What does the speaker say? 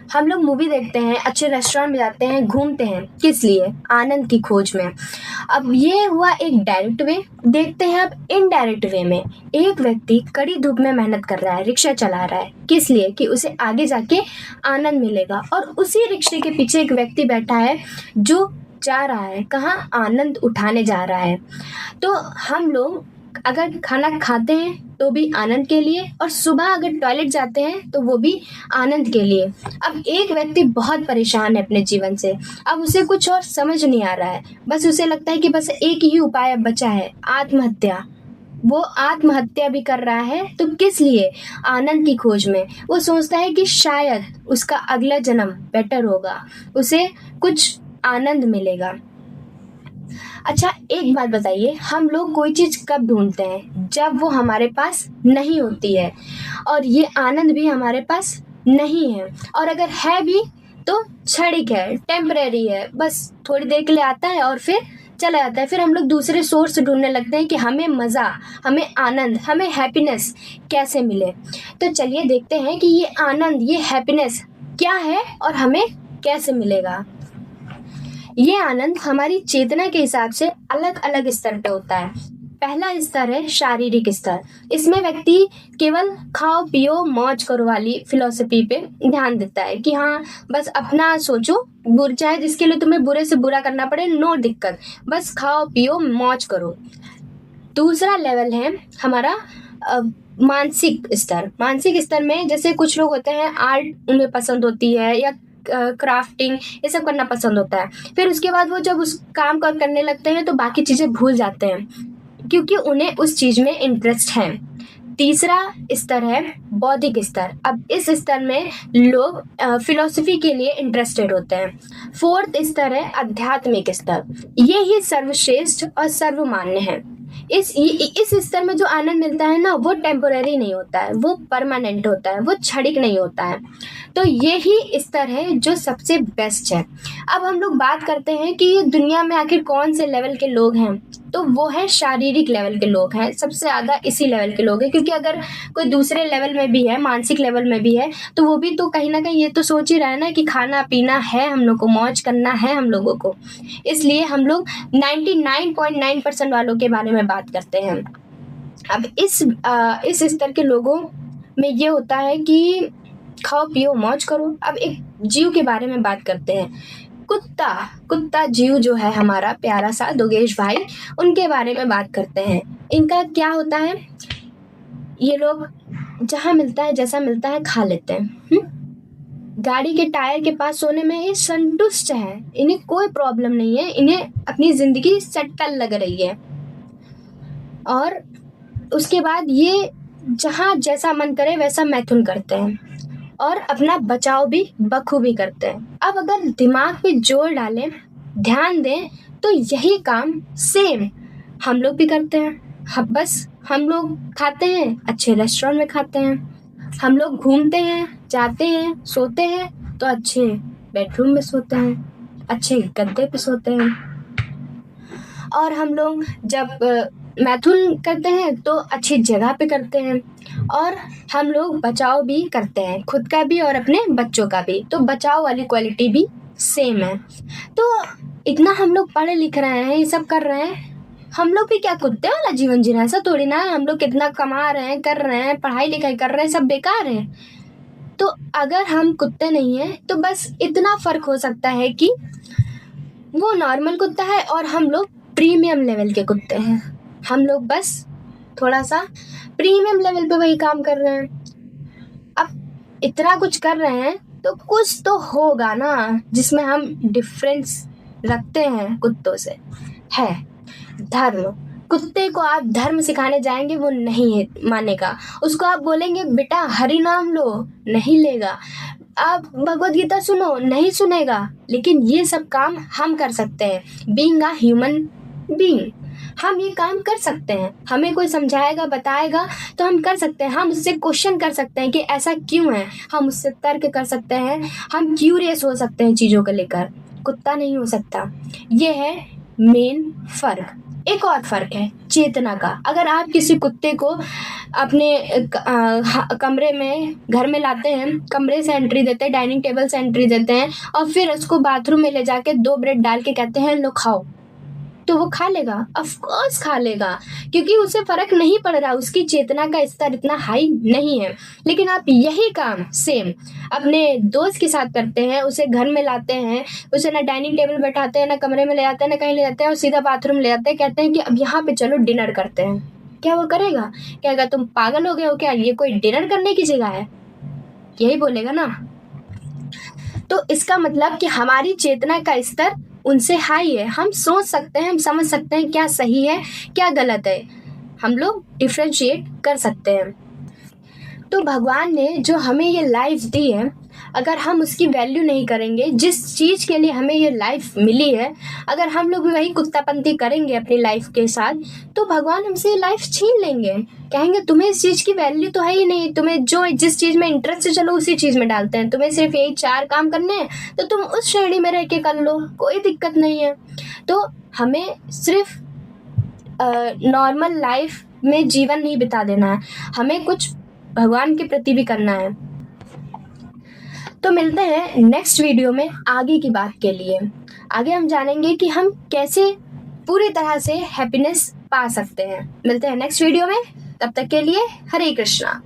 हम लोग मूवी देखते हैं, अच्छे रेस्टोरेंट में जाते हैं, घूमते हैं, किस लिए? आनंद की खोज में। अब ये हुआ एक डायरेक्ट वे। देखते हैं अब इनडायरेक्ट वे में। एक व्यक्ति कड़ी धूप में मेहनत कर रहा है, रिक्शा चला रहा है, किस लिए? कि उसे आगे जाके आनंद मिलेगा। और उसी रिक्शे के पीछे एक व्यक्ति बैठा है जो जा रहा है कहाँ? आनंद उठाने जा रहा है। तो हम लोग अगर खाना खाते हैं तो भी आनंद के लिए, और सुबह अगर टॉयलेट जाते हैं तो वो भी आनंद के लिए। अब एक व्यक्ति बहुत परेशान है अपने जीवन से, अब उसे कुछ और समझ नहीं आ रहा है, बस उसे लगता है कि बस एक ही उपाय अब बचा है, आत्महत्या। वो आत्महत्या भी कर रहा है, तो किस लिए? आनंद की खोज में। वो सोचता है कि शायद उसका अगला जन्म बेटर होगा, उसे कुछ आनंद मिलेगा। अच्छा, एक बात बताइए, हम लोग कोई चीज़ कब ढूंढते हैं? जब वो हमारे पास नहीं होती है, और ये आनंद भी हमारे पास नहीं है, और अगर है भी तो क्षणिक है, टेम्परेरी है, बस थोड़ी देर के लिए आता है और फिर चला जाता है। फिर हम लोग दूसरे सोर्स ढूंढने लगते हैं कि हमें मज़ा, हमें आनंद, हमें हैप्पीनेस कैसे मिले। तो चलिए देखते हैं कि ये आनंद, ये हैप्पीनेस क्या है और हमें कैसे मिलेगा। ये आनंद हमारी चेतना के हिसाब से अलग अलग स्तर पे होता है। पहला स्तर है शारीरिक स्तर। इसमें व्यक्ति केवल खाओ पियो मौज करो वाली फिलॉसफी पे ध्यान देता है कि हाँ, बस अपना सोचो, चाहे जिसके लिए तुम्हें बुरे से बुरा करना पड़े, नो दिक्कत, बस खाओ पियो मौज करो। दूसरा लेवल है हमारा मानसिक स्तर। मानसिक स्तर में जैसे कुछ लोग होते हैं, आर्ट उन्हें पसंद होती है या क्राफ्टिंग, ये सब करना पसंद होता है। फिर उसके बाद वो जब उस काम को करने लगते हैं तो बाकी चीज़ें भूल जाते हैं, क्योंकि उन्हें उस चीज़ में इंटरेस्ट है। तीसरा स्तर है बौद्धिक स्तर। अब इस स्तर में लोग फिलॉसफी के लिए इंटरेस्टेड होते हैं। फोर्थ स्तर है आध्यात्मिक स्तर। ये ही सर्वश्रेष्ठ और सर्वमान्य है। इस स्तर में जो आनंद मिलता है ना, वो टेम्पोररी नहीं होता है, वो परमानेंट होता है, वो क्षणिक नहीं होता है। तो ये ही स्तर है जो सबसे बेस्ट है। अब हम लोग बात करते हैं कि ये दुनिया में आखिर कौन से लेवल के लोग हैं, तो वो है शारीरिक लेवल के लोग हैं। सबसे ज़्यादा इसी लेवल के लोग हैं, क्योंकि अगर कोई दूसरे लेवल में भी है, मानसिक लेवल में भी है, तो वो भी तो कहीं ना कहीं ये तो सोच ही रहा है ना कि खाना पीना है, हम लोग को मौज करना है हम लोगों को। इसलिए हम लोग 99.9% वालों के बारे में बात करते हैं। अब इस स्तर के लोगों में ये होता है कि खाओ पियो मौज करो। अब एक जीव के बारे में बात करते हैं। कुत्ता जीव जो है हमारा प्यारा सा दोगेश भाई, उनके बारे में बात करते हैं। इनका क्या होता है? ये लोग जहाँ मिलता है, जैसा मिलता है, खा लेते हैं। गाड़ी के टायर के पास सोने में ये संतुष्ट है, इन्हें कोई प्रॉब्लम नहीं है, इन्हें अपनी जिंदगी सेटल लग रही है। और उसके बाद ये जहाँ जैसा मन करे वैसा मैथुन करते हैं, और अपना बचाव भी बखूबी करते हैं। अब अगर दिमाग पे जोर डालें, ध्यान दें, तो यही काम सेम हम लोग भी करते हैं। हम लोग खाते हैं, अच्छे रेस्टोरेंट में खाते हैं। हम लोग घूमते हैं, जाते हैं, सोते हैं तो अच्छे बेडरूम में सोते हैं, अच्छे गद्दे पे सोते हैं। और हम लोग जब मैथुन करते हैं तो अच्छी जगह पे करते हैं। और हम लोग बचाव भी करते हैं, खुद का भी और अपने बच्चों का भी। तो बचाव वाली क्वालिटी भी सेम है। तो इतना हम लोग पढ़े लिख रहे हैं, ये सब कर रहे हैं, हम लोग भी क्या कुत्ते वाला जीवन जी रहे हैं? ऐसा थोड़ी ना है। हम लोग कितना कमा रहे हैं, कर रहे हैं, पढ़ाई लिखाई कर रहे हैं, सब बेकार है। तो अगर हम कुत्ते नहीं हैं तो बस इतना फर्क हो सकता है कि वो नॉर्मल कुत्ता है और हम लोग प्रीमियम लेवल के कुत्ते हैं। हम लोग बस थोड़ा सा प्रीमियम लेवल पे वही काम कर रहे हैं। अब इतना कुछ कर रहे हैं तो कुछ तो होगा ना जिसमें हम डिफरेंस रखते हैं कुत्तों से। है धर्म। कुत्ते को आप धर्म सिखाने जाएंगे, वो नहीं मानेगा। उसको आप बोलेंगे बेटा हरि नाम लो, नहीं लेगा। आप भगवत गीता सुनो, नहीं सुनेगा। लेकिन ये सब काम हम कर सकते हैं। बीइंग अ ह्यूमन बीइंग, हम ये काम कर सकते हैं। हमें कोई समझाएगा, बताएगा तो हम कर सकते हैं। हम उससे क्वेश्चन कर सकते हैं कि ऐसा क्यों है, हम उससे तर्क कर सकते हैं, हम क्यूरियस हो सकते हैं चीज़ों को लेकर। कुत्ता नहीं हो सकता। ये है मेन फर्क। एक और फ़र्क है चेतना का। अगर आप किसी कुत्ते को अपने कमरे में, घर में लाते हैं, कमरे से एंट्री देते हैं, डाइनिंग टेबल से एंट्री देते हैं और फिर उसको बाथरूम में ले जाके 2 ब्रेड डाल के कहते हैं लो खाओ, तो वो खा लेगा? ऑफ कोर्स खा लेगा, क्योंकि उसे फ़र्क नहीं पड़ रहा, उसकी चेतना का स्तर इतना हाई नहीं है। लेकिन आप यही काम सेम अपने दोस्त के साथ करते हैं, उसे घर में लाते हैं, उसे ना डाइनिंग टेबल बैठाते हैं, ना कमरे में ले जाते हैं, ना कहीं ले जाते हैं और सीधा बाथरूम ले जाते हैं, कहते हैं कि अब यहाँ पे चलो डिनर करते हैं। क्या वो करेगा? कहेगा तुम पागल हो गए हो क्या, ये कोई डिनर करने की जगह है? यही बोलेगा ना। तो इसका मतलब कि हमारी चेतना का स्तर उनसे हाई है। हम सोच सकते हैं, हम समझ सकते हैं क्या सही है क्या गलत है, हम लोग डिफ्रेंशिएट कर सकते हैं। तो भगवान ने जो हमें ये लाइफ दी है, अगर हम उसकी वैल्यू नहीं करेंगे, जिस चीज़ के लिए हमें ये लाइफ मिली है, अगर हम लोग वही कुत्तापंती करेंगे अपनी लाइफ के साथ, तो भगवान हमसे लाइफ छीन लेंगे। कहेंगे तुम्हें इस चीज़ की वैल्यू तो है ही नहीं, तुम्हें जो जिस चीज़ में इंटरेस्ट है चलो उसी चीज़ में डालते हैं, तुम्हें सिर्फ यही 4 काम करने हैं तो तुम उस श्रेणी में रह के कर लो, कोई दिक्कत नहीं है। तो हमें सिर्फ नॉर्मल लाइफ में जीवन नहीं बिता देना है, हमें कुछ भगवान के प्रति भी करना है। तो मिलते हैं नेक्स्ट वीडियो में आगे की बात के लिए। आगे हम जानेंगे कि हम कैसे पूरी तरह से हैप्पीनेस पा सकते हैं। मिलते हैं नेक्स्ट वीडियो में, तब तक के लिए हरे कृष्णा।